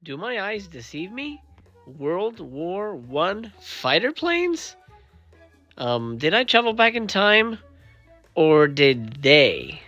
Do my eyes deceive me? World War I fighter planes? Did I travel back in time? Or did they?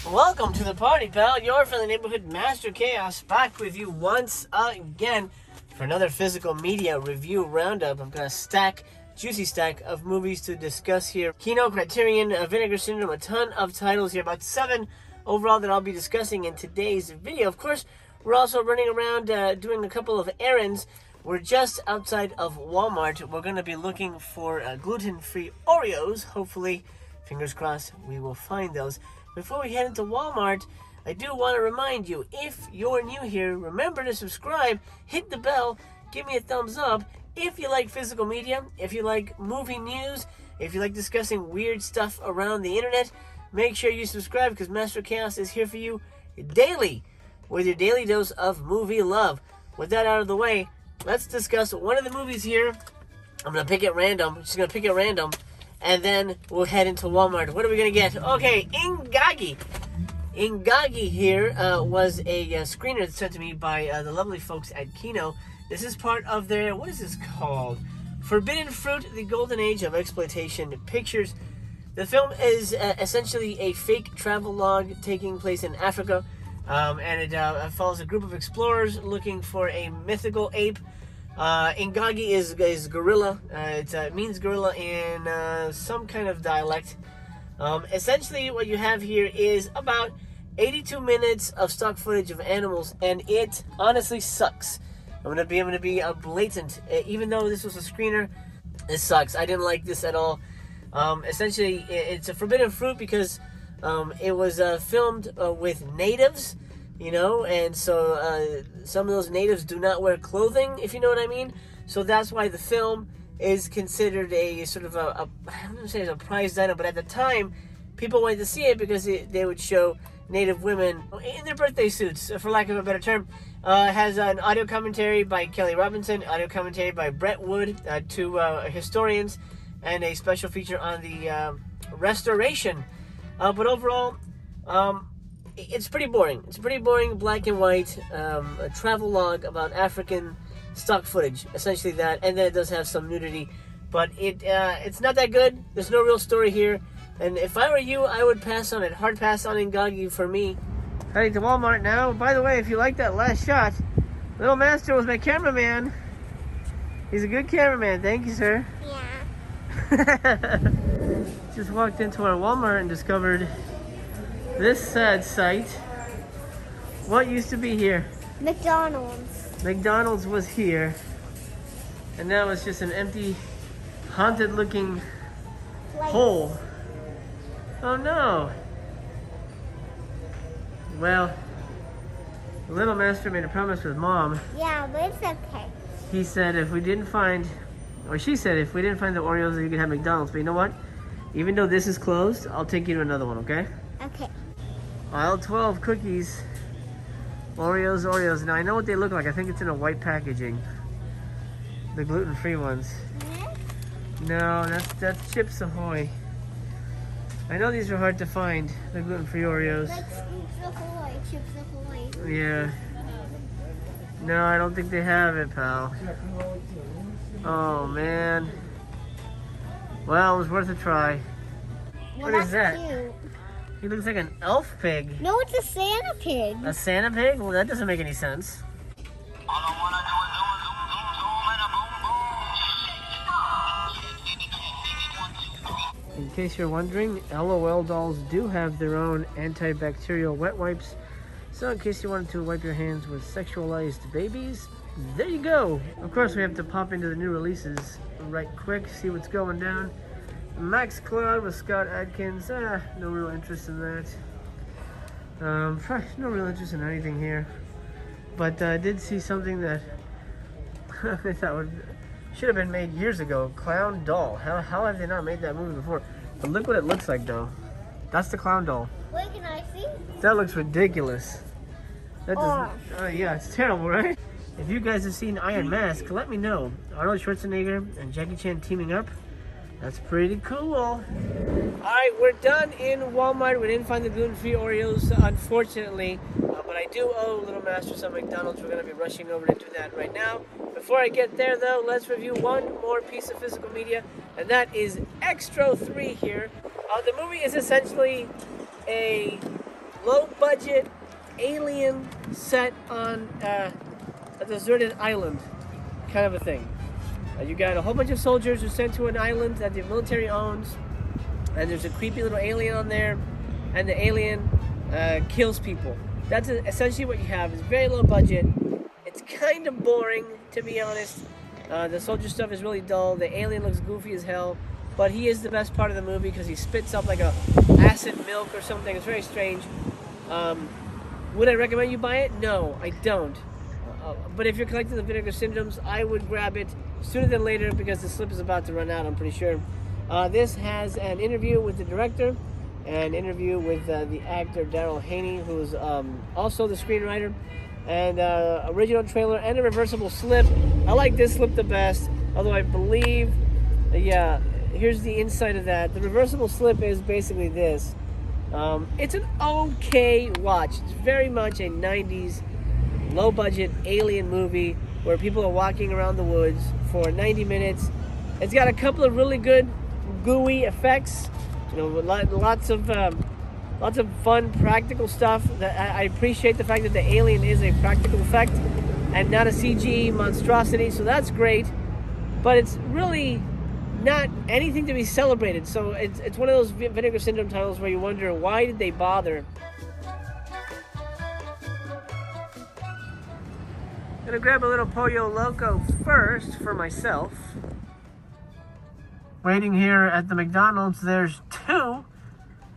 Welcome to the party, pal. You're from the neighborhood Master Chaos, back with you once again for another physical media review roundup. I've got a juicy stack of movies to discuss here. Kino, Criterion, Vinegar Syndrome, a ton of titles here, about 7 overall that I'll be discussing in today's video. Of course, we're also running around doing a couple of errands. We're just outside of Walmart. We're going to be looking for gluten-free Oreos. Hopefully, fingers crossed, we will find those. Before we head into Walmart, I do want to remind you, if you're new here, remember to subscribe, hit the bell, give me a thumbs up. If you like physical media, if you like movie news, if you like discussing weird stuff around the internet, make sure you subscribe because Master Chaos is here for you daily with your daily dose of movie love. With that out of the way, let's discuss one of the movies here. I'm going to pick it random. I'm just going to pick it random. And then we'll head into Walmart. What are we going to get? Okay, Ingagi. Ingagi here was a screener that's sent to me by the lovely folks at Kino. This is part of their, what is this called? Forbidden Fruit, the Golden Age of Exploitation Pictures. The film is essentially a fake travel log taking place in Africa. And it follows a group of explorers looking for a mythical ape. Ingagi is gorilla. It means gorilla in some kind of dialect. Essentially, what you have here is about 82 minutes of stock footage of animals, and it honestly sucks. I'm gonna be blatant. Even though this was a screener, it sucks. I didn't like this at all. Essentially, it's a forbidden fruit because it was filmed with natives. You know, and so some of those natives do not wear clothing, if you know what I mean. So that's why the film is considered a sort of I don't want to say it's a prized item, but at the time, people wanted to see it because they would show native women in their birthday suits, for lack of a better term. It has an audio commentary by Kelly Robinson, audio commentary by Brett Wood, two historians, and a special feature on the restoration. But overall, it's pretty boring. It's pretty boring, black and white, a travel log about African stock footage, essentially that, and then it does have some nudity, but it's not that good. There's no real story here, and if I were you, I would pass on it. Hard pass on Ingagi for me. Heading to Walmart now. By the way, if you like that last shot, Little Master was my cameraman. He's a good cameraman. Thank you, sir. Yeah. Just walked into our Walmart and discovered this sad sight. What used to be here? McDonald's. McDonald's was here. And now it's just an empty, haunted looking hole. Oh no. Well, the Little Master made a promise with Mom. Yeah, but it's okay. He said if we didn't find, or she said if we didn't find the Oreos, you could have McDonald's. But you know what? Even though this is closed, I'll take you to another one, okay? Okay. Aisle 12 cookies. Oreos. Now I know what they look like. I think it's in a white packaging. The gluten-free ones. No, that's Chips Ahoy. I know these are hard to find, the gluten-free Oreos. That's Chips Ahoy. Yeah. No, I don't think they have it, pal. Oh, man. Well, it was worth a try. Well, what is that? Cute. He looks like an elf pig. No, it's a Santa pig. A Santa pig? Well, that doesn't make any sense. In case you're wondering, LOL dolls do have their own antibacterial wet wipes. So in case you wanted to wipe your hands with sexualized babies, there you go. Of course, we have to pop into the new releases right quick, see what's going down. Max Cloud with Scott Adkins. No real interest in that. No real interest in anything here. But I did see something that I thought should have been made years ago. Clown doll. How have they not made that movie before? But look what it looks like, though. That's the clown doll. Wait, can I see? That looks ridiculous. That does. Yeah, it's terrible, right? If you guys have seen Iron Mask, let me know. Arnold Schwarzenegger and Jackie Chan teaming up. That's pretty cool. All right, we're done in Walmart. We didn't find the gluten-free Oreos, unfortunately, but I do owe Little Master some McDonald's. We're going to be rushing over to do that right now. Before I get there, though, let's review one more piece of physical media, and that is Extro 3 here. The movie is essentially a low-budget alien set on a deserted island kind of a thing. You got a whole bunch of soldiers who are sent to an island that the military owns, and there's a creepy little alien on there, and the alien kills people. That's essentially what you have. It's very low budget. It's kind of boring, to be honest. The soldier stuff is really dull. The alien looks goofy as hell, but he is the best part of the movie because he spits up like a acid milk or something. It's very strange. Would I recommend you buy it? No, I don't. But if you're collecting the Vinegar Syndromes, I would grab it sooner than later because the slip is about to run out, I'm pretty sure. This has an interview with the director, an interview with the actor Daryl Haney, who's also the screenwriter, and original trailer and a reversible slip. I like this slip the best, although I believe, yeah, here's the inside of that. The reversible slip is basically this. It's an okay watch. It's very much a 90s low-budget alien movie where people are walking around the woods for 90 minutes. It's got a couple of really good gooey effects, you know, lots of fun practical stuff. I appreciate the fact that the alien is a practical effect and not a CG monstrosity, so that's great. But it's really not anything to be celebrated. So it's one of those Vinegar Syndrome titles where you wonder, why did they bother? Gonna grab a little Pollo Loco first for myself. Waiting here at the McDonald's, there's two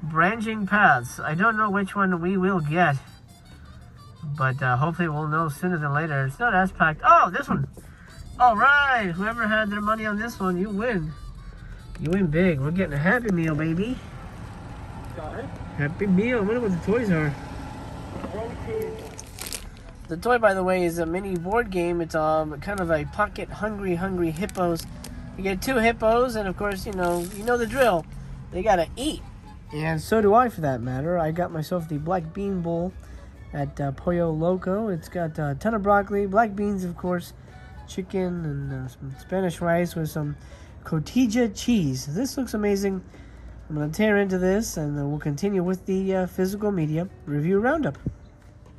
branching paths. I don't know which one we will get, but hopefully we'll know sooner than later. It's not as packed. Oh, this one. All right, whoever had their money on this one, you win. You win big. We're getting a Happy Meal, baby. Got it. Happy Meal. I wonder what the toys are. The toy, by the way, is a mini board game. It's kind of a pocket hungry hippos. You get two hippos, and of course, you know the drill. They gotta eat, and so do I, for that matter. I got myself the black bean bowl at Pollo Loco. It's got a ton of broccoli, black beans, of course, chicken, and some Spanish rice with some cotija cheese. This looks amazing. I'm gonna tear into this, and we'll continue with the physical media review roundup.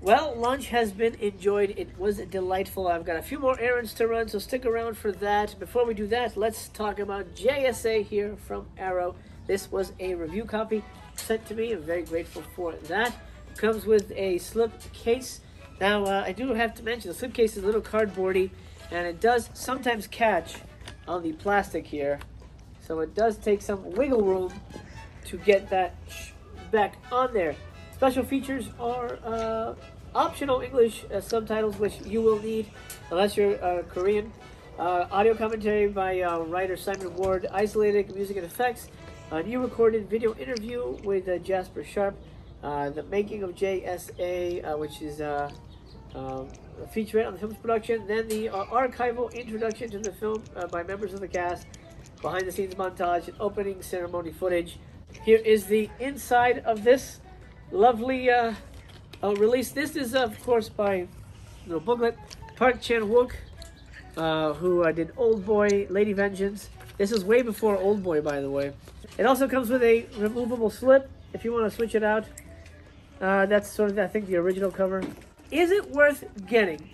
Well, lunch has been enjoyed. It was delightful. I've got a few more errands to run, so stick around for that. Before we do that, let's talk about JSA here from Arrow. This was a review copy sent to me. I'm very grateful for that. Comes with a slip case. Now, I do have to mention, the slip case is a little cardboardy, and it does sometimes catch on the plastic here. So it does take some wiggle room to get that back on there. Special features are optional English subtitles, which you will need unless you're Korean. Audio commentary by writer Simon Ward. Isolated music and effects. A new recorded video interview with Jasper Sharp. The making of JSA, which is a featurette on the film's production. Then the archival introduction to the film by members of the cast. Behind the scenes montage and opening ceremony footage. Here is the inside of this lovely release. This is, of course, by the booklet, Park Chan-wook, who did Old Boy, Lady Vengeance. This is way before Old Boy, by the way. It also comes with a removable slip if you want to switch it out. That's sort of, I think, the original cover. Is it worth getting?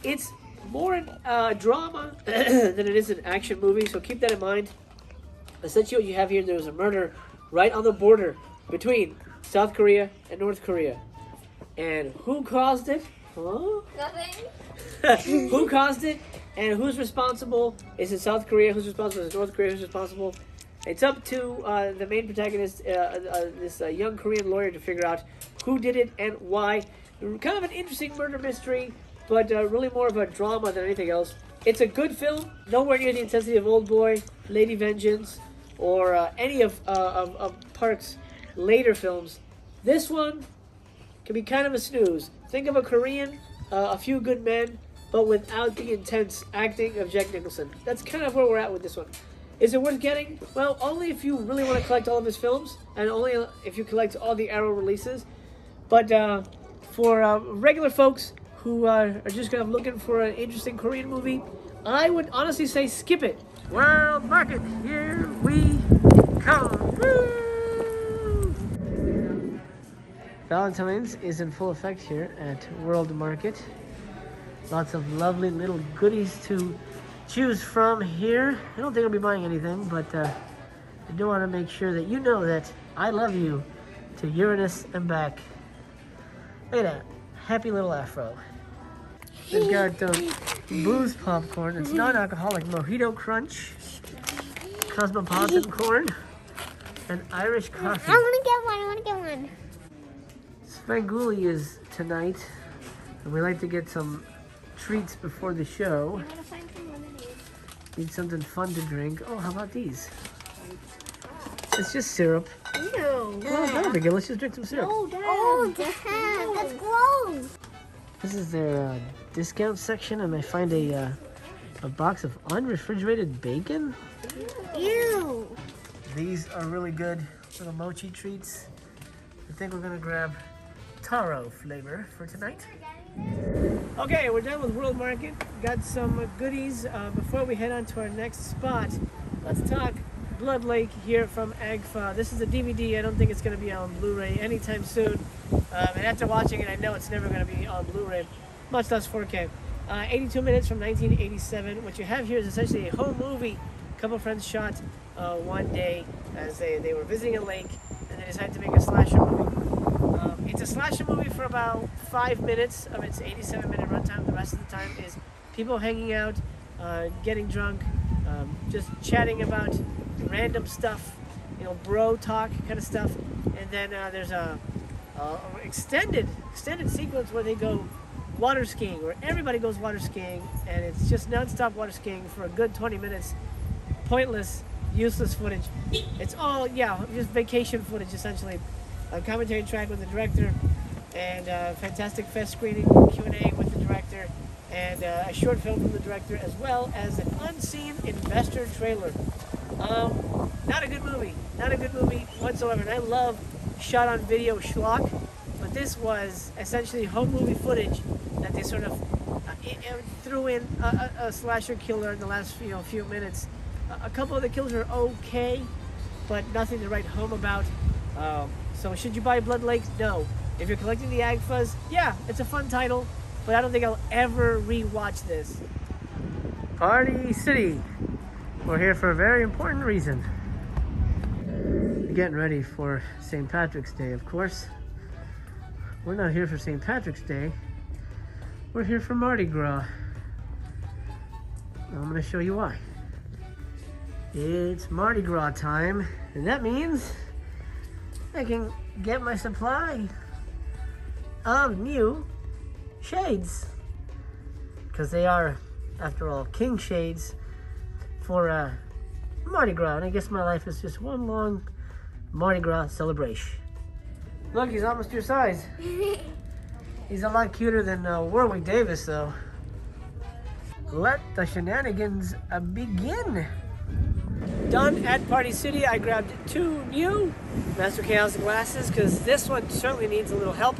It's more drama than it is an action movie, so keep that in mind. Essentially what you have here, there was a murder right on the border between South Korea and North Korea. And who caused it? Huh? Nothing. Who caused it? And who's responsible? Is it South Korea? Who's responsible? Is it North Korea? Who's responsible? It's up to the main protagonist, this young Korean lawyer, to figure out who did it and why. Kind of an interesting murder mystery, but really more of a drama than anything else. It's a good film. Nowhere near the intensity of Old Boy, Lady Vengeance, or any of Park's later films. This one can be kind of a snooze. Think of a Korean, A Few Good Men, but without the intense acting of Jack Nicholson. That's kind of where we're at with this one. Is it worth getting? Well, only if you really want to collect all of his films, and only if you collect all the Arrow releases. But for regular folks who are just kind of looking for an interesting Korean movie, I would honestly say skip it. World Market, here we come. Woo! Valentine's is in full effect here at World Market. Lots of lovely little goodies to choose from here. I don't think I'll be buying anything, but I do want to make sure that you know that I love you to Uranus and back. Look at that happy little afro. We've got booze popcorn. It's non-alcoholic mojito crunch, cosmopolitan corn, and Irish coffee. I want to get one. Svengoolie is tonight, and we like to get some treats before the show. I'm gonna find some lemonade. Need something fun to drink. Oh, how about these? It's just syrup. Ew. Well, not a big deal. Let's just drink some syrup. Oh, Dad, that's gross. This is their discount section, and I find a box of unrefrigerated bacon. Ew. These are really good little mochi treats. I think we're gonna grab taro flavor for tonight. Okay, we're done with World Market. Got some goodies. Before we head on to our next spot, let's talk Blood Lake here from AGFA. This is a DVD. I don't think it's going to be on Blu-ray anytime soon. And after watching it, I know it's never going to be on Blu-ray, much less 4K. 82 minutes from 1987. What you have here is essentially a home movie. A couple friends shot one day as they were visiting a lake, and they decided to make a slasher movie. It's a slasher movie for about 5 minutes of its 87-minute runtime. The rest of the time is people hanging out, getting drunk, just chatting about random stuff, you know, bro talk kind of stuff. And then there's a extended sequence where they go water skiing, where everybody goes water skiing, and it's just non-stop water skiing for a good 20 minutes. Pointless, useless footage. It's all, just vacation footage essentially. A commentary track with the director, and a fantastic fest screening Q&A with the director, and a short film from the director, as well as an unseen investor trailer. Not a good movie whatsoever. And I love shot on video schlock, but this was essentially home movie footage that they sort of threw in a slasher killer in the last few minutes. A couple of the kills are okay, but nothing to write home about. So should you buy Blood Lake? No. If you're collecting the AGFAs, yeah, it's a fun title, but I don't think I'll ever re-watch this. Party City. We're here for a very important reason. We're getting ready for St. Patrick's Day, of course. We're not here for St. Patrick's Day. We're here for Mardi Gras. I'm going to show you why. It's Mardi Gras time, and that means I can get my supply of new shades, because they are, after all, king shades for Mardi Gras, and I guess my life is just one long Mardi Gras celebration. Look, he's almost your size. He's a lot cuter than Warwick Davis, though. Let the shenanigans begin. Done at Party City, I grabbed 2 new Master Chaos glasses because this one certainly needs a little help.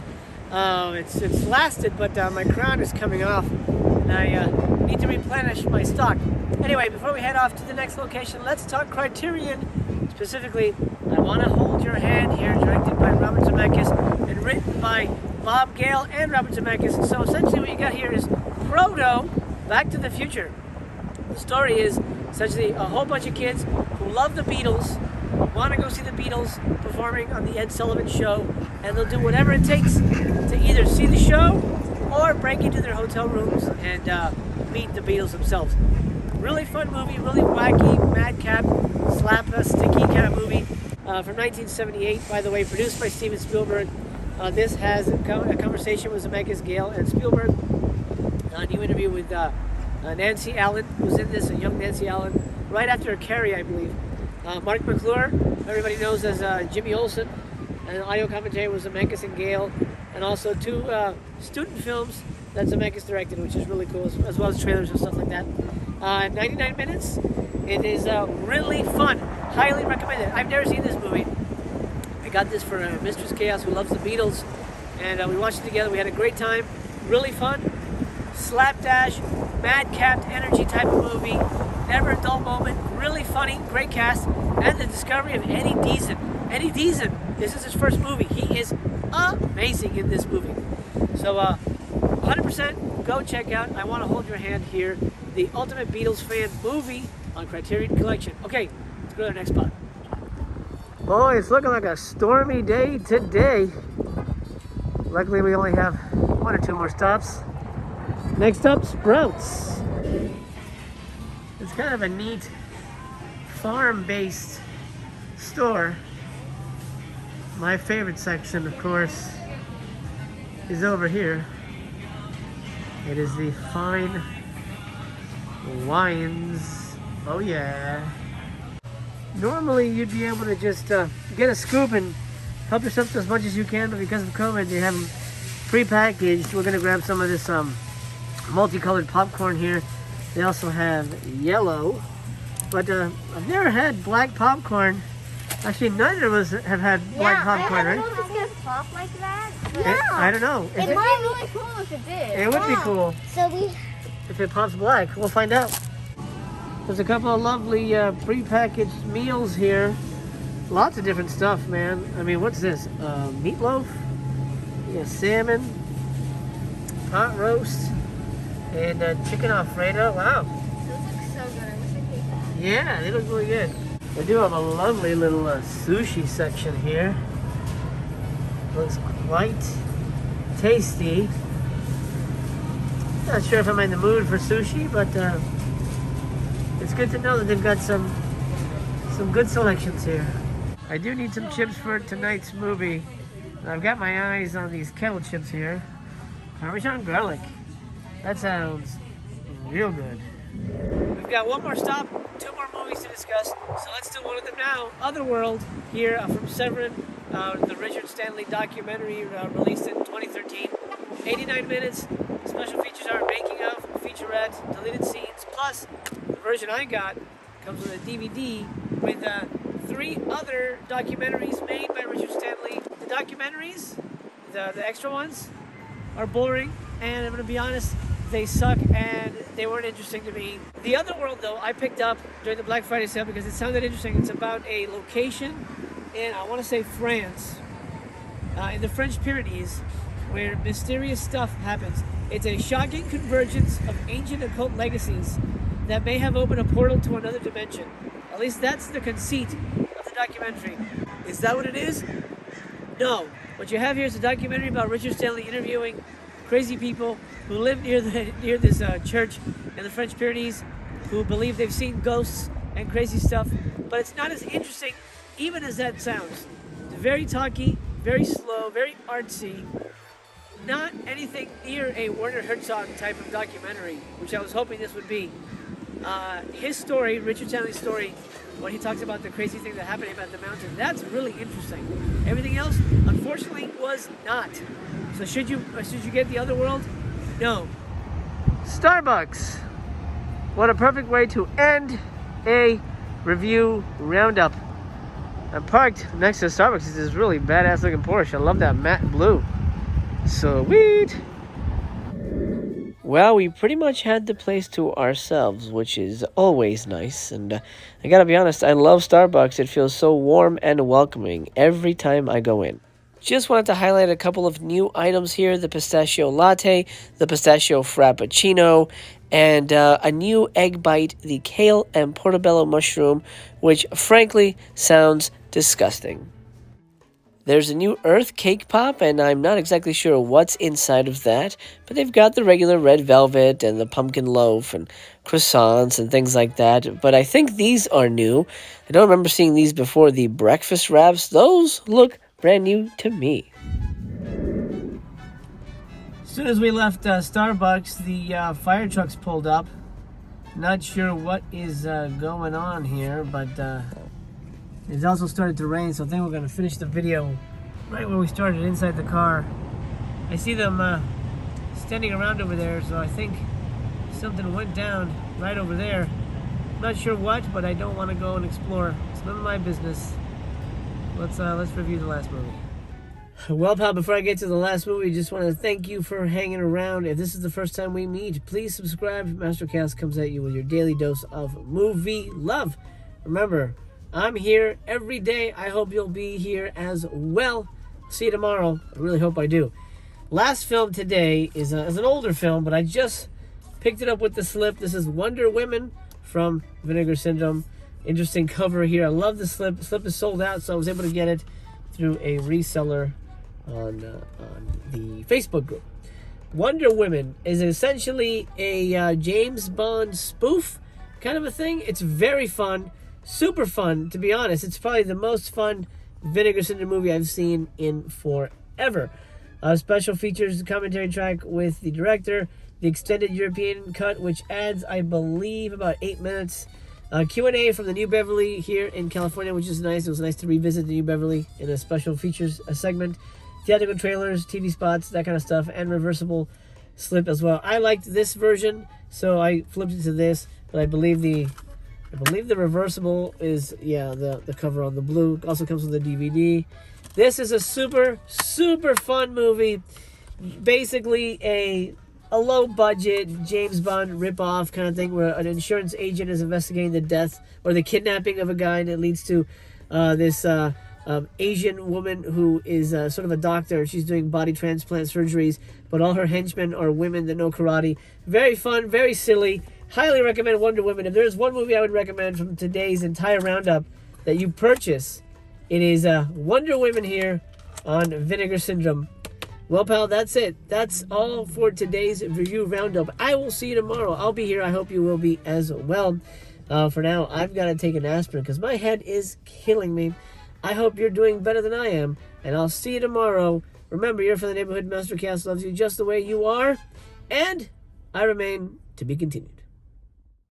It's lasted, but my crown is coming off, and I need to replenish my stock. Anyway, before we head off to the next location, let's talk Criterion. Specifically, I Want to Hold Your Hand here, directed by Robert Zemeckis and written by Bob Gale and Robert Zemeckis. So essentially what you got here is proto Back to the Future. The story is essentially a whole bunch of kids who love the Beatles, want to go see the Beatles performing on the Ed Sullivan Show, and they'll do whatever it takes to either see the show or break into their hotel rooms and meet the Beatles themselves. Really fun movie, really wacky, madcap, slap a sticky kind of movie from 1978, by the way, produced by Steven Spielberg. This has a conversation with Zemeckis, Gale, and Spielberg. A new interview with Nancy Allen, who's in this, a young Nancy Allen, right after Carrie, I believe. Mark McClure, everybody knows as Jimmy Olsen, and an audio commentary was Zemeckis and Gale, and also 2 student films that Zemeckis directed, which is really cool, as well as trailers and stuff like that. 99 minutes, It is really fun. Highly recommended. I've never seen this movie. I got this for Mistress Chaos, who loves the Beatles, and we watched it together. We had a great time. Really fun. Slapdash, madcapped energy type of movie. Never a dull moment. Really funny. Great cast. And the discovery of Eddie Deason. Eddie Deason. This is his first movie. He is amazing in this movie. So 100% go check out I Want to Hold Your Hand here, the Ultimate Beatles Fan movie on Criterion Collection. Okay, let's go to the next spot. Oh, it's looking like a stormy day today. Luckily, we only have 1 or 2 more stops. Next up, Sprouts. It's kind of a neat farm-based store. My favorite section, of course, is over here. It is the fine wines. Oh yeah. Normally you'd be able to just get a scoop and help yourself as much as you can, but because of COVID they have them pre-packaged. We're gonna grab some of this multicolored popcorn here. They also have yellow, but I've never had black popcorn. Actually, neither of us have had black popcorn, I right? don't know if it's gonna pop like that. I don't know. It might be really cool if it did. It would be cool. So we... If it pops black, we'll find out. There's a couple of lovely pre-packaged meals here. Lots of different stuff, man. I mean, what's this? Meatloaf? Yeah, salmon, pot roast, and chicken Alfredo. Wow. Those look so good. I wish I could. Yeah, they look really good. They do have a lovely little sushi section here. Looks quite tasty. Not sure if I'm in the mood for sushi, but it's good to know that they've got some good selections here. I do need some chips for tonight's movie. I've got my eyes on these kettle chips here. Parmesan garlic. That sounds real good. We've got one more stop, 2 more movies to discuss, so let's do one of them now. Otherworld here from Severin, the Richard Stanley documentary released in 2013. 89 minutes. Special features are making of, featurette, deleted scenes, plus the version I got comes with a DVD with 3 other documentaries made by Richard Stanley. The documentaries, the extra ones, are boring, and I'm going to be honest, they suck and they weren't interesting to me. The Otherworld, though, I picked up during the Black Friday sale because it sounded interesting. It's about a location in, I want to say, France, in the French Pyrenees, where mysterious stuff happens. It's a shocking convergence of ancient occult legacies that may have opened a portal to another dimension. At least that's the conceit of the documentary. Is that what it is? No. What you have here is a documentary about Richard Stanley interviewing crazy people who live near this church in the French Pyrenees, who believe they've seen ghosts and crazy stuff. But it's not as interesting, even as that sounds. It's very talky, very slow, very artsy. Not anything near a Werner Herzog type of documentary, which I was hoping this would be. His story, Richard Stanley's story, when he talks about the crazy thing that happened at the mountain, that's really interesting. Everything else, unfortunately, was not. So should you get The Otherworld? No. Starbucks. What a perfect way to end a review roundup. I'm parked next to Starbucks. It's this really badass looking Porsche. I love that matte blue. Sweet. Well, we pretty much had the place to ourselves, which is always nice. And I gotta be honest, I love Starbucks. It feels so warm and welcoming every time I go in. Just wanted to highlight a couple of new items here. The pistachio latte, the pistachio frappuccino, and a new egg bite, the kale and portobello mushroom, which frankly sounds disgusting. There's a new Earth Cake Pop, and I'm not exactly sure what's inside of that, but they've got the regular red velvet and the pumpkin loaf and croissants and things like that, but I think these are new. I don't remember seeing these before. The breakfast wraps, those look brand new to me. As soon as we left Starbucks, the fire trucks pulled up. Not sure what is going on here, but it's also started to rain, so I think we're going to finish the video right where we started, inside the car. I see them standing around over there, so I think something went down right over there. Not sure what, but I don't want to go and explore. It's none of my business. Let's review the last movie. Well, pal, before I get to the last movie, just want to thank you for hanging around. If this is the first time we meet, please subscribe. Mastercast comes at you with your daily dose of movie love. Remember, I'm here every day. I hope you'll be here as well. See you tomorrow. I really hope I do. Last film today is an older film, but I just picked it up with the slip. This is Wonder Woman from Vinegar Syndrome. Interesting cover here. I love the slip. The slip is sold out, so I was able to get it through a reseller on the Facebook group. Wonder Woman is essentially a James Bond spoof kind of a thing. It's very fun, super fun, to be honest. It's probably the most fun Vinegar Syndrome movie I've seen in forever. Special features commentary track with the director, the extended European cut, which adds, I believe, about 8 minutes. Q&A from the New Beverly here in California, which is nice. It was nice to revisit the New Beverly in a special features segment. Theatrical trailers, TV spots, that kind of stuff, and reversible slip as well. I liked this version, so I flipped it to this. But I believe the reversible is the cover on the blue. It also comes with a DVD. This is a super fun movie. Basically a low budget James Bond ripoff kind of thing, where an insurance agent is investigating the death or the kidnapping of a guy, and it leads to this Asian woman who is sort of a doctor. She's doing body transplant surgeries, but all her henchmen are women that know karate. Very fun, very silly. Highly recommend Wonder Woman. If there's one movie I would recommend from today's entire roundup that you purchase, it is Wonder Woman here on Vinegar Syndrome. Well, pal, that's it. That's all for today's review roundup. I will see you tomorrow. I'll be here. I hope you will be as well. For now, I've got to take an aspirin because my head is killing me. I hope you're doing better than I am, and I'll see you tomorrow. Remember, you're from the neighborhood. Mastercast loves you just the way you are, and I remain to be continued.